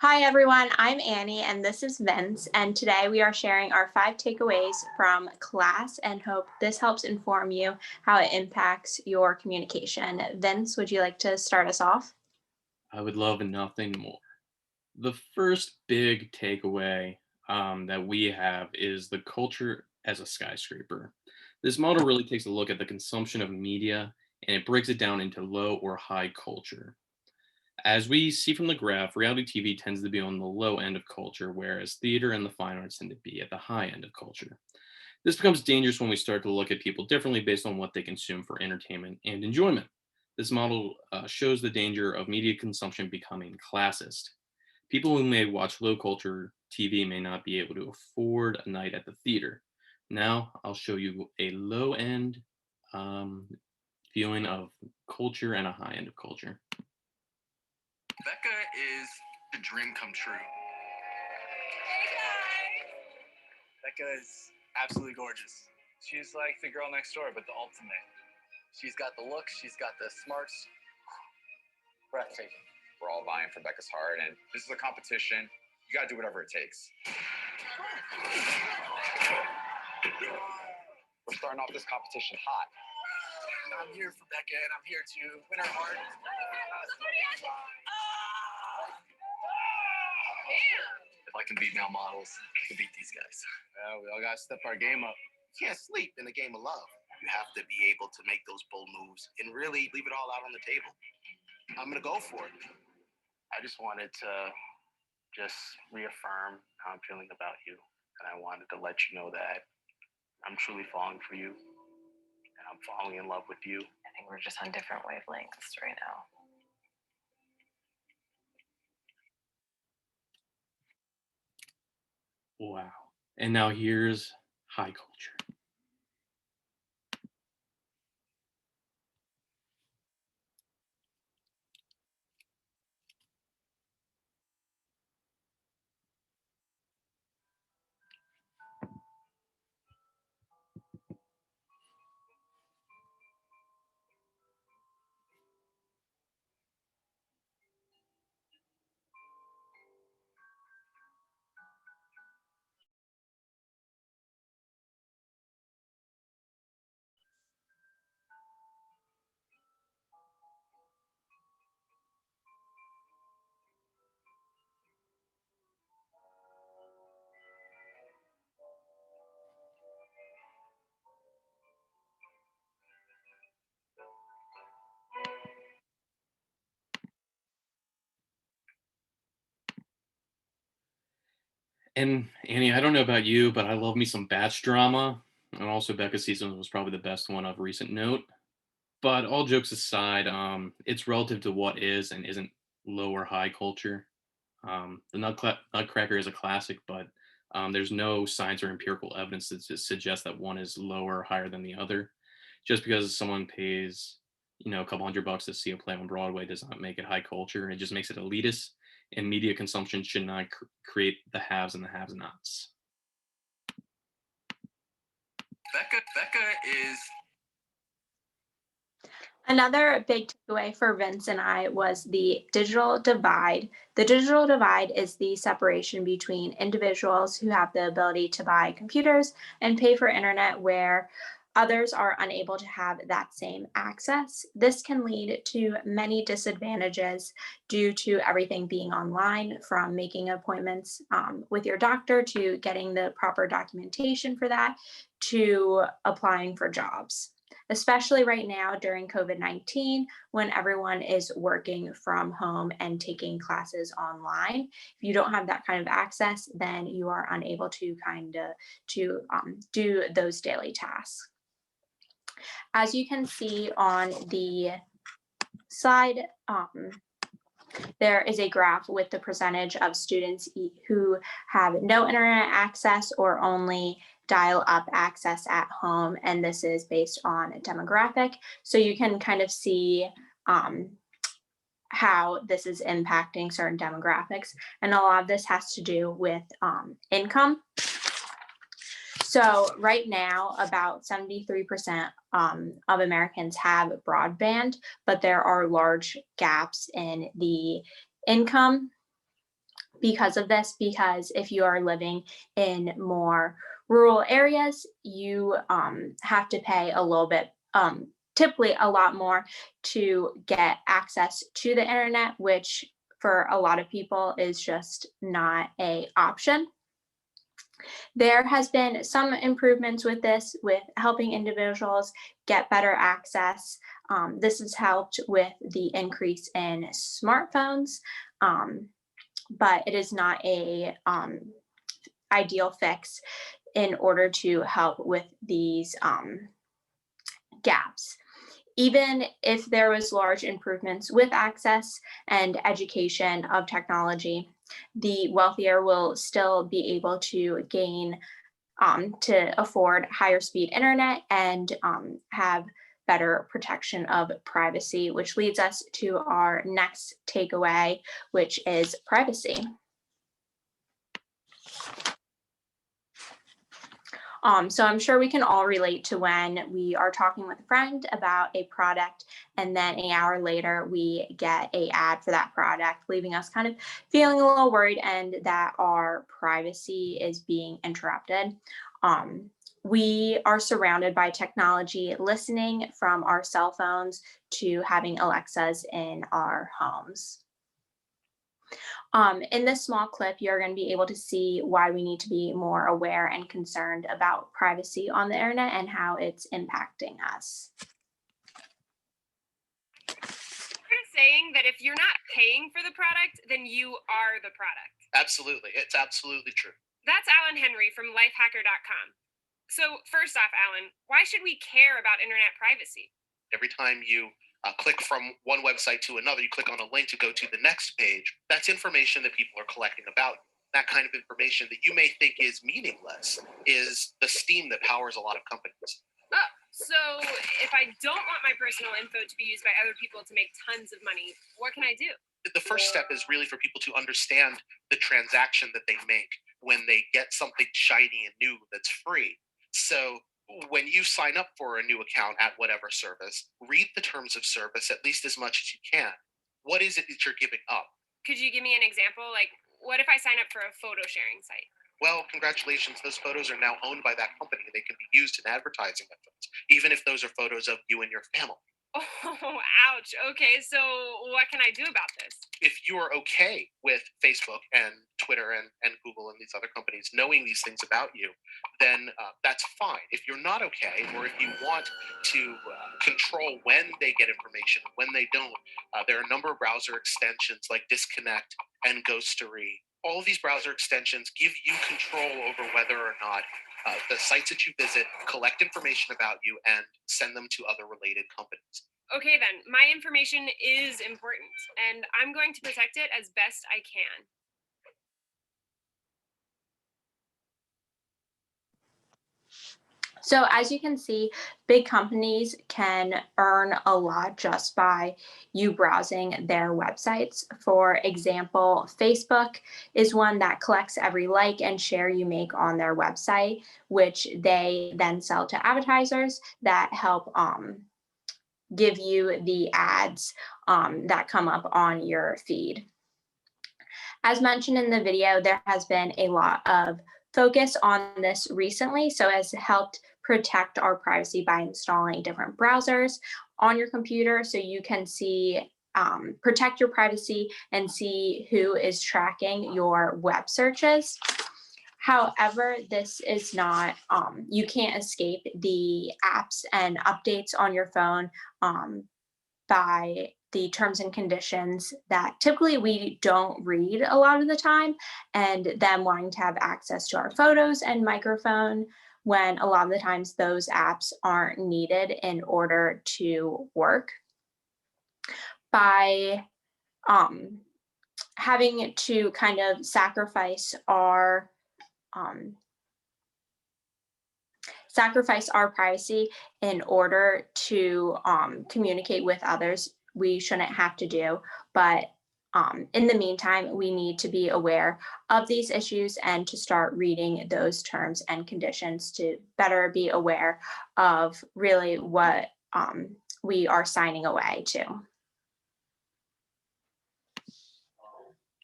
Hi, everyone. I'm Annie, and this is Vince. And today we are sharing our 5 takeaways from class and hope this helps inform you how it impacts your communication. Vince, would you like to start us off? I would love nothing more. The first big takeaway that we have is the culture as a skyscraper. This model really takes a look at the consumption of media and it breaks it down into low or high culture. As we see from the graph, reality TV tends to be on the low end of culture, whereas theater and the fine arts tend to be at the high end of culture. This becomes dangerous when we start to look at people differently based on what they consume for entertainment and enjoyment. This model shows the danger of media consumption becoming classist. People who may watch low culture TV may not be able to afford a night at the theater. Now, I'll show you a low end um, viewing of culture and a high end of culture. Becca is the dream come true. Becca is absolutely gorgeous. She's like the girl next door, but the ultimate. She's got the looks, she's got the smarts. Breathtaking. We're all vying for Becca's heart, and this is a competition. You gotta do whatever it takes. We're starting off this competition hot. I'm here for Becca, and I'm here to win her heart. If I can beat male models, I can beat these guys. Yeah, we all gotta step our game up. You can't sleep in the game of love. You have to be able to make those bold moves and really leave it all out on the table. I'm gonna go for it. I just wanted to just reaffirm how I'm feeling about you. And I wanted to let you know that I'm truly falling for you and I'm falling in love with you. I think we're just on different wavelengths right now. Wow. And now here's high culture. And Annie, I don't know about you, but I love me some batch drama. And also Becca's season was probably the best one of recent note. But all jokes aside, it's relative to what is and isn't low or high culture. The Nutcracker is a classic, but there's no science or empirical evidence to suggest that one is lower or higher than the other. Just because someone pays, a couple $100 to see a play on Broadway does not make it high culture. It just makes it elitist. And media consumption should not create the haves and the have-nots. Becca is Another big takeaway for Vince and I was the digital divide. The digital divide is the separation between individuals who have the ability to buy computers and pay for internet where others are unable to have that same access. This can lead to many disadvantages due to everything being online, from making appointments with your doctor to getting the proper documentation for that to applying for jobs, especially right now during COVID-19 when everyone is working from home and taking classes online. If you don't have that kind of access, then you are unable to do those daily tasks. As you can see on the slide, there is a graph with the percentage of students who have no internet access or only dial up access at home. And this is based on a demographic. So you can kind of see how this is impacting certain demographics. And a lot of this has to do with income. So right now, about 73% of Americans have broadband, but there are large gaps in the income because of this, because if you are living in more rural areas, you have to pay a little bit, typically a lot more to get access to the internet, which for a lot of people is just not a option. There has been some improvements with this, with helping individuals get better access. This has helped with the increase in smartphones, but it is not a ideal fix in order to help with these gaps. Even if there was large improvements with access and education of technology, the wealthier will still be able to gain to afford higher speed internet and have better protection of privacy, which leads us to our next takeaway, which is privacy. So I'm sure we can all relate to when we are talking with a friend about a product and then an hour later we get an ad for that product, leaving us kind of feeling a little worried and that our privacy is being interrupted. We are surrounded by technology, listening from our cell phones to having Alexas in our homes. In this small clip, you're going to be able to see why we need to be more aware and concerned about privacy on the internet and how it's impacting us. You're saying that if you're not paying for the product, then you are the product. Absolutely. It's absolutely true. That's Alan Henry from lifehacker.com. So first off, Alan, why should we care about internet privacy? Every time you click from one website to another, you click on a link to go to the next page, that's information that people are collecting about you. That kind of information that you may think is meaningless is the steam that powers a lot of companies. Oh, so if I don't want my personal info to be used by other people to make tons of money, what can I do? The first step is really for people to understand the transaction that they make when they get something shiny and new that's free. So when you sign up for a new account at whatever service, read the terms of service at least as much as you can. What is it that you're giving up? Could you give me an example? Like, what if I sign up for a photo sharing site? Well, congratulations. Those photos are now owned by that company. They can be used in advertising efforts, even if those are photos of you and your family. Oh, ouch. Okay, so what can I do about this? If you are okay with Facebook and Twitter and Google and these other companies knowing these things about you, then that's fine. If you're not okay, or if you want to control when they get information, when they don't, there are a number of browser extensions like Disconnect and Ghostery. All of these browser extensions give you control over whether or not the sites that you visit collect information about you and send them to other related companies. Okay, then, my information is important, and I'm going to protect it as best I can. So as you can see, big companies can earn a lot just by you browsing their websites. For example, Facebook is one that collects every like and share you make on their website, which they then sell to advertisers that help give you the ads that come up on your feed. As mentioned in the video, there has been a lot of focus on this recently, so it has helped protect our privacy by installing different browsers on your computer so you can see, protect your privacy and see who is tracking your web searches. However, this is not, you can't escape the apps and updates on your phone by the terms and conditions that typically we don't read a lot of the time, and them wanting to have access to our photos and microphone when a lot of the times those apps aren't needed in order to work. By having to kind of sacrifice our privacy in order to communicate with others, we shouldn't have to do. But in the meantime, we need to be aware of these issues and to start reading those terms and conditions to better be aware of really what we are signing away to.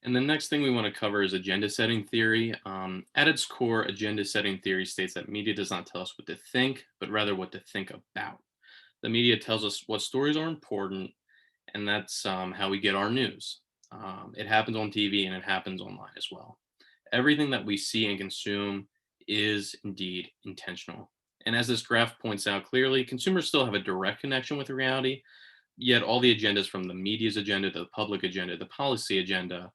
And the next thing we want to cover is agenda setting theory. At its core, agenda setting theory states that media does not tell us what to think, but rather what to think about. The media tells us what stories are important, and that's how we get our news. It happens on TV and it happens online as well. Everything that we see and consume is indeed intentional. And as this graph points out clearly, consumers still have a direct connection with reality, yet all the agendas from the media's agenda to the public agenda, the policy agenda,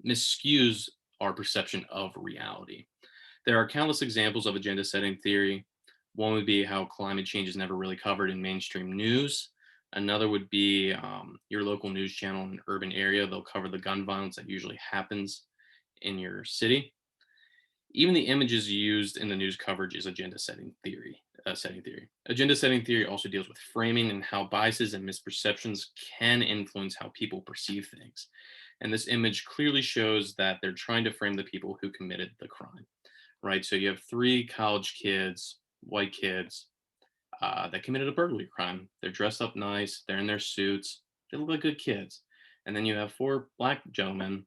miscues our perception of reality. There are countless examples of agenda setting theory. One would be how climate change is never really covered in mainstream news. Another would be your local news channel in an urban area. They'll cover the gun violence that usually happens in your city. Even the images used in the news coverage is agenda setting theory. Agenda setting theory also deals with framing and how biases and misperceptions can influence how people perceive things. And this image clearly shows that they're trying to frame the people who committed the crime, right? So you have three college kids, white kids, that committed a burglary crime. They're dressed up nice, they're in their suits, they look like good kids. And then you have four black gentlemen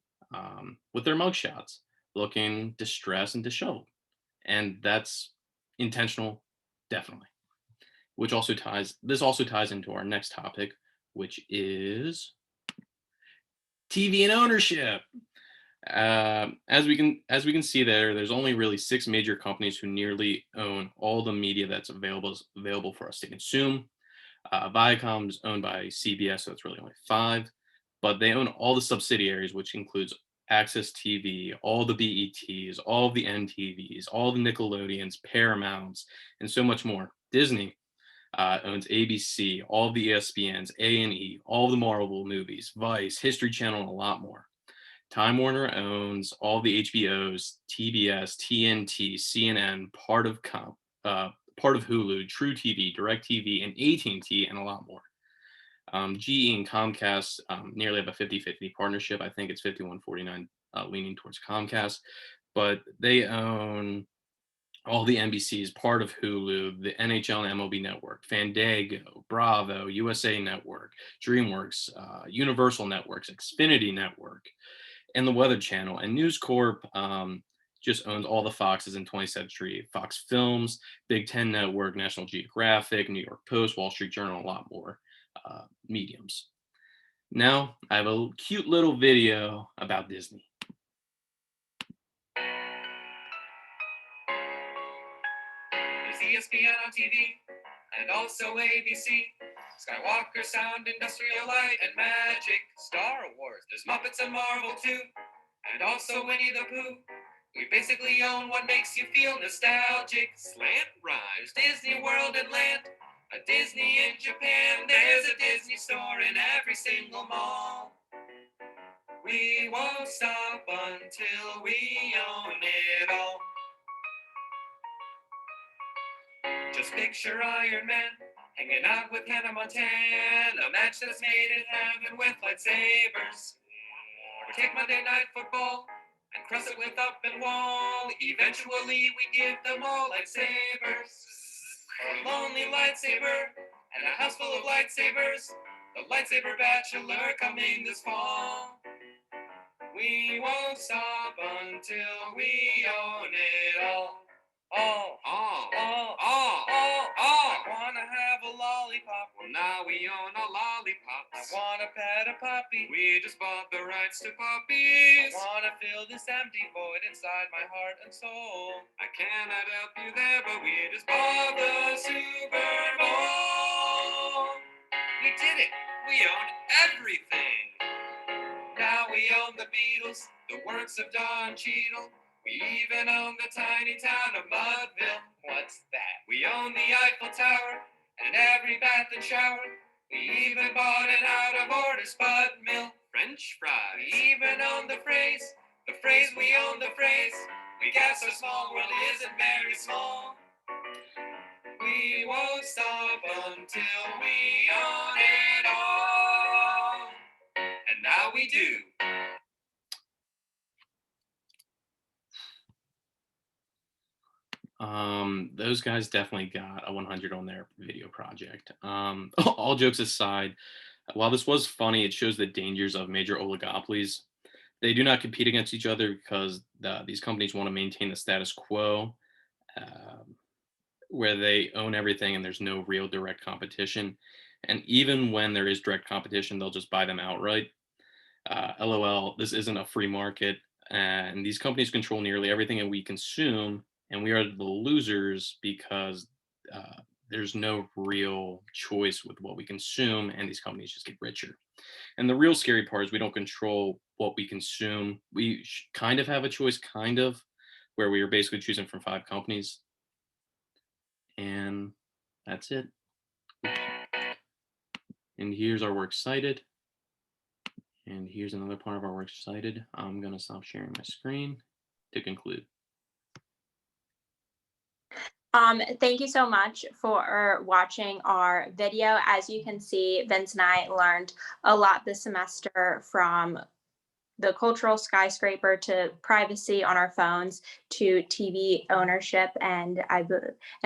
with their mugshots looking distressed and disheveled. And that's intentional, definitely. This also ties into our next topic, which is TV and ownership. As we can see there's only really 6 major companies who nearly own all the media that's available for us to consume. Viacom's owned by CBS, so it's really only 5, but they own all the subsidiaries, which includes Access TV, all the BETs, all the MTVs, all the Nickelodeons, Paramounts, and so much more. Disney owns ABC, all the ESPNs, A&E, all the Marvel movies, Vice, History Channel, and a lot more. Time Warner owns all the HBOs, TBS, TNT, CNN, part of Hulu, True TV, DirecTV, and AT&T, and a lot more. GE and Comcast nearly have a 50-50 partnership. I think it's 51-49 leaning towards Comcast, but they own all the NBCs, part of Hulu, the NHL and MLB Network, Fandango, Bravo, USA Network, DreamWorks, Universal Networks, Xfinity Network, and the Weather Channel. And News Corp just owns all the Foxes in 20th Century, Fox Films, Big Ten Network, National Geographic, New York Post, Wall Street Journal, a lot more mediums. Now, I have a cute little video about Disney. There's ESPN on TV and also ABC. Skywalker Sound, Industrial Light, and Magic, Star Wars. There's Muppets and Marvel too, and also Winnie the Pooh. We basically own what makes you feel nostalgic. Slant rhymes, Disney World and Land, a Disney in Japan. There's a Disney store in every single mall. We won't stop until we own it all. Just picture Iron Man hanging out with Hannah Montana, a match that's made in heaven with lightsabers. Or take Monday Night Football and cross it with Up and Wall. Eventually we give them all lightsabers. A lonely lightsaber and a house full of lightsabers. The Lightsaber Bachelor coming this fall. We won't stop until we own it all. I wanna have a lollipop. Well, now we own a lollipop. I wanna pet a puppy. We just bought the rights to puppies. I wanna fill this empty void inside my heart and soul. I cannot help you there, but we just bought the Super Bowl. We did it. We own everything. Now we own the Beatles, the works of Don Cheadle. We even own the tiny town of Mudville. What's that? We own the Eiffel Tower and every bath and shower. We even bought an out-of-order Spud Mill. French fries. We even own the phrase we own the phrase. We guess our small world isn't very small. We won't stop until we own it all. And now we do. Those guys definitely got a 100 on their video project. All jokes aside, while this was funny, it shows the dangers of major oligopolies. They do not compete against each other because these companies want to maintain the status quo, where they own everything and there's no real direct competition. And even when there is direct competition, they'll just buy them outright. LOL, this isn't a free market, and these companies control nearly everything that we consume, and we are the losers because there's no real choice with what we consume, and these companies just get richer. And the real scary part is we don't control what we consume. We kind of have a choice, kind of, where we are basically choosing from 5 companies. And that's it. And here's our works cited. And here's another part of our works cited. I'm going to stop sharing my screen to conclude. Thank you so much for watching our video. As you can see, Vince and I learned a lot this semester, from the cultural skyscraper to privacy on our phones to TV ownership, and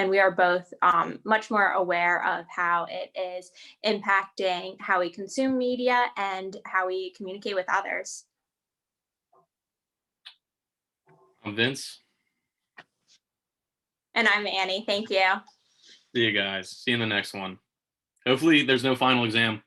we are both much more aware of how it is impacting how we consume media and how we communicate with others. I'm Vince. And I'm Annie. Thank you. See you guys. See you in the next one. Hopefully there's no final exam.